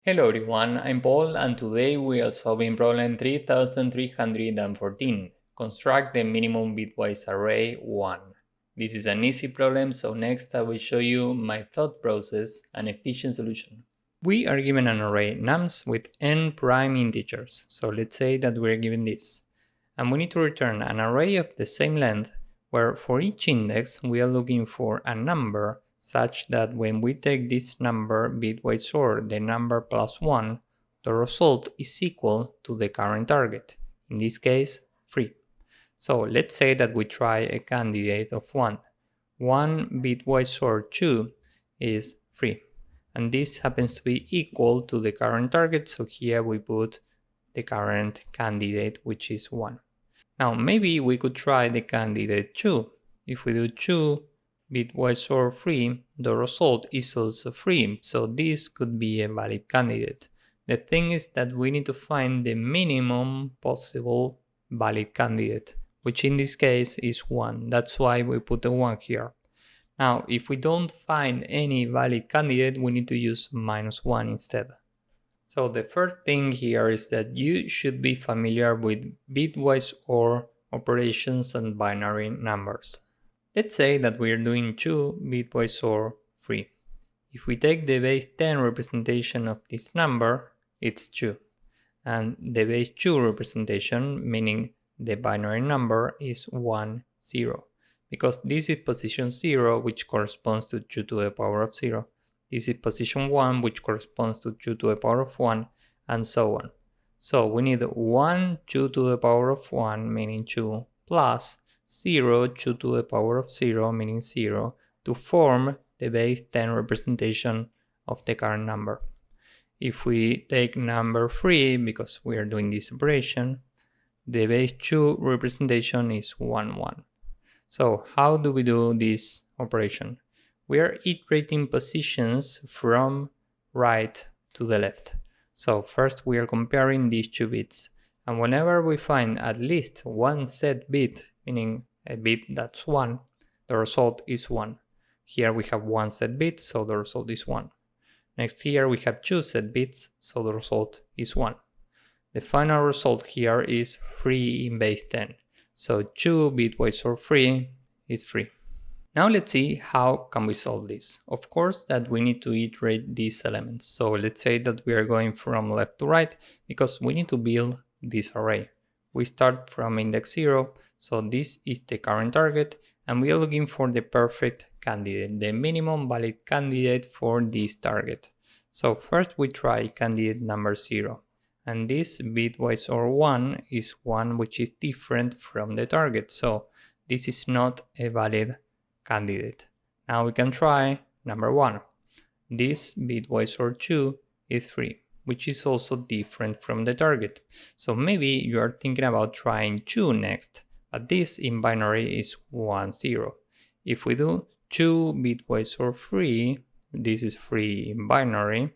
Hello everyone, I'm Paul and today we are solving problem 3314. Construct the minimum bitwise array 1. This is an easy problem, so next I will show you my thought process and efficient solution. We are given an array nums with n prime integers, so let's say that we're given this. And we need to return an array of the same length where for each index we are looking for a number such that when we take this number bitwise or the number plus 1, the result is equal to the current target, in this case 3. So let's say that we try a candidate of 1. 1 bitwise or 2 is 3. And this happens to be equal to the current target, so here we put the current candidate, which is 1. Now maybe we could try the candidate 2. If we do 2 bitwise or 3, the result is also 3, so this could be a valid candidate. The thing is that we need to find the minimum possible valid candidate, which in this case is 1. That's why we put a 1 here. Now, if we don't find any valid candidate, we need to use -1 instead. So the first thing here is that you should be familiar with bitwise OR operations and binary numbers. Let's say that we are doing 2 bitwise OR 3. If we take the base 10 representation of this number, it's 2. And the base 2 representation, meaning the binary number, is 1, 0. Because this is position 0, which corresponds to 2 to the power of 0. This is position 1, which corresponds to 2 to the power of 1, and so on. So we need 1, 2 to the power of 1, meaning 2, plus 0, 2 to the power of 0, meaning 0, to form the base 10 representation of the current number. If we take number 3, because we are doing this operation, the base 2 representation is 1, 1. So how do we do this operation? We are iterating positions from right to the left. So first we are comparing these two bits, and whenever we find at least one set bit, meaning a bit that's 1, the result is 1. Here we have one set bit, so the result is 1. Next here we have 2 set bits, so the result is 1. The final result here is 3 in base 10. So 2 bitwise or 3 is 3. Now let's see how can we solve this. Of course that we need to iterate these elements. So let's say that we are going from left to right because we need to build this array. We start from index 0, so this is the current target, and we are looking for the perfect candidate, the minimum valid candidate for this target. So first we try candidate number 0, and this bitwise or 1 is 1 which is different from the target, so this is not a valid candidate. Now we can try number 1. This bitwise or 2 is 3, which is also different from the target. So maybe you are thinking about trying 2 next, but this in binary is 1, 0. If we do 2 bitwise or 3, this is 3 in binary,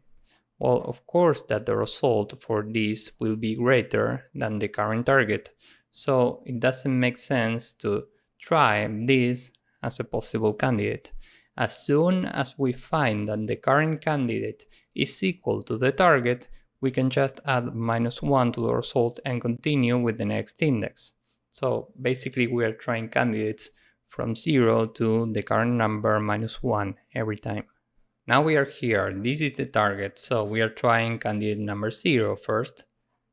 well, of course that the result for this will be greater than the current target. So it doesn't make sense to try this as a possible candidate. As soon as we find that the current candidate is equal to the target, we can just add -1 to the result and continue with the next index. So basically we are trying candidates from 0 to the current number -1 every time. Now we are here, this is the target, so we are trying candidate number 0 first,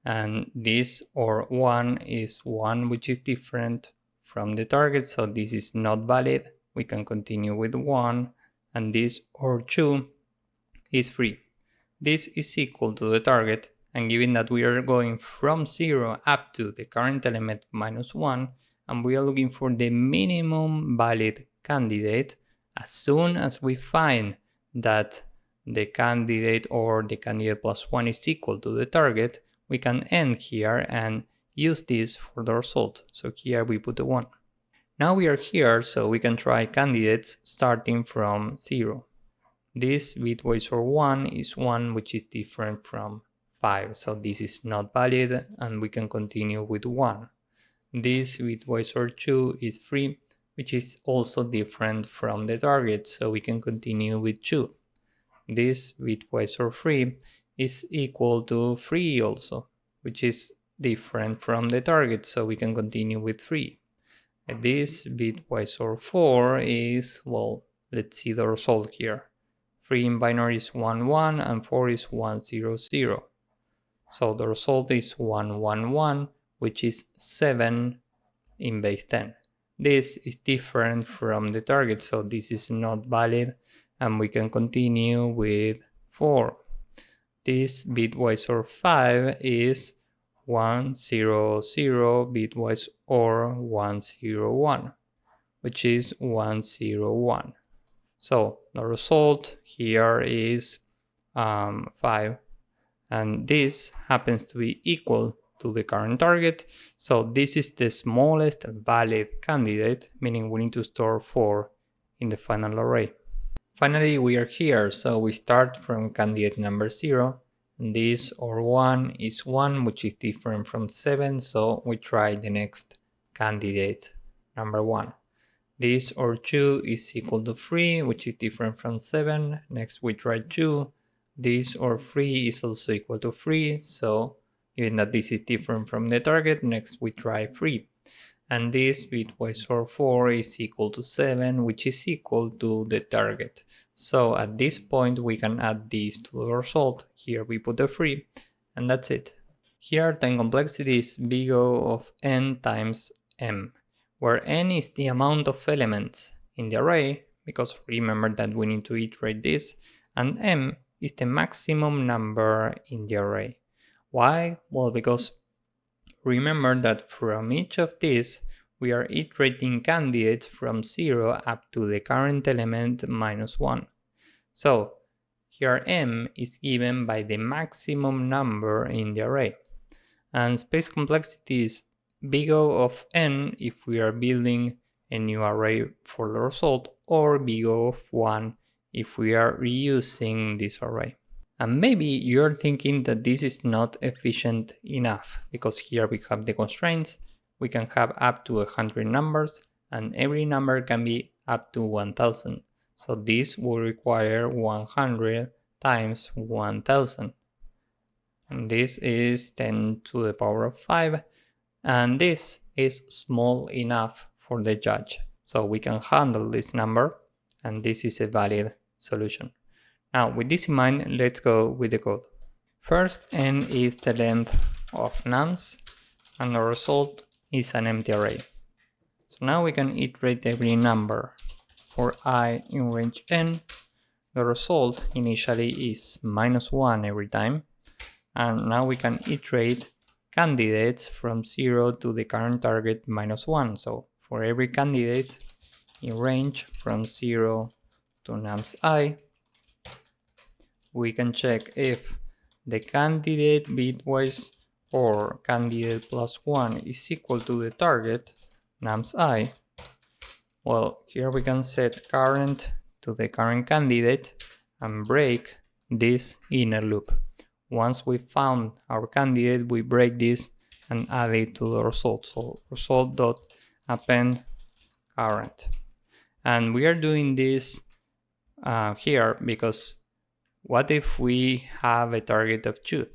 and this or 1 is 1 which is different from the target, so this is not valid. We can continue with 1, and this or 2 is 3. This is equal to the target, and given that we are going from 0 up to the current element -1, and we are looking for the minimum valid candidate, as soon as we find that the candidate or the candidate plus 1 is equal to the target, we can end here and use this for the result. So here we put a 1. Now we are here, so we can try candidates starting from 0. This bitwise or 1 is 1 which is different from 5, so this is not valid, and we can continue with 1. This bitwise or 2 is 3, which is also different from the target, so we can continue with 2. This bitwise or 3 is equal to 3 also, which is different from the target, so we can continue with 3. And this bitwise or 4 is, well, let's see the result here. 3 in binary is 1, 1, and 4 is 1, 0, 0. So the result is 1, 1, 1, which is 7 in base 10. This is different from the target, so this is not valid, and we can continue with 4. This bitwise or 5 is 1, 0, 0, bitwise or 1, 0, 1, which is 1, 0, 1. So the result here is 5, and this happens to be equal to the current target. So this is the smallest valid candidate, meaning we need to store 4 in the final array. Finally, we are here, so we start from candidate number 0. And this or 1 is 1, which is different from 7, so we try the next candidate, number 1. This or 2 is equal to 3, which is different from 7. Next we try 2. This or 3 is also equal to 3, so given that this is different from the target, next we try 3. And this bitwise or 4 is equal to 7, which is equal to the target. So at this point we can add this to the result. Here we put a 3, and that's it. Here time complexity is big O of n times m, where n is the amount of elements in the array, because remember that we need to iterate this, and m is the maximum number in the array. Why? Well, because remember that from each of these we are iterating candidates from 0 up to the current element minus 1. So here m is given by the maximum number in the array. And space complexity is big O of n if we are building a new array for the result, or big O of 1 if we are reusing this array. And maybe you're thinking that this is not efficient enough, because here we have the constraints. We can have up to 100 numbers, and every number can be up to 1000. So this will require 100 times 1000. And this is 10 to the power of 5. And this is small enough for the judge. So we can handle this number, and this is a valid solution. Now, with this in mind, let's go with the code. First, n is the length of nums, and the result is an empty array. So now we can iterate every number. For I in range n, the result initially is -1 every time. And now we can iterate candidates from 0 to the current target -1. So for every candidate in range from 0 to nums I, we can check if the candidate bitwise or candidate +1 is equal to the target nums I. Well, here we can set current to the current candidate and break this inner loop. Once we found our candidate, we break this and add it to the result. So result.append current. And we are doing this here because what if we have a target of 2?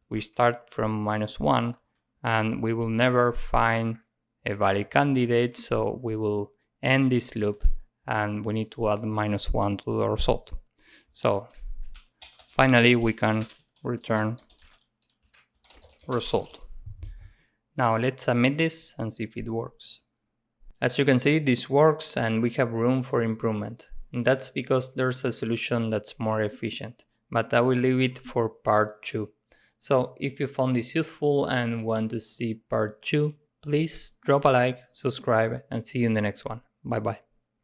We start from -1 and we will never find a valid candidate, so we will end this loop and we need to add -1 to the result. So finally we can return result. Now let's submit this and see if it works. As you can see, this works and we have room for improvement. And that's because there's a solution that's more efficient, but I will leave it for part 2. So if you found this useful and want to see part 2, please drop a like, subscribe, and see you in the next one. Bye bye.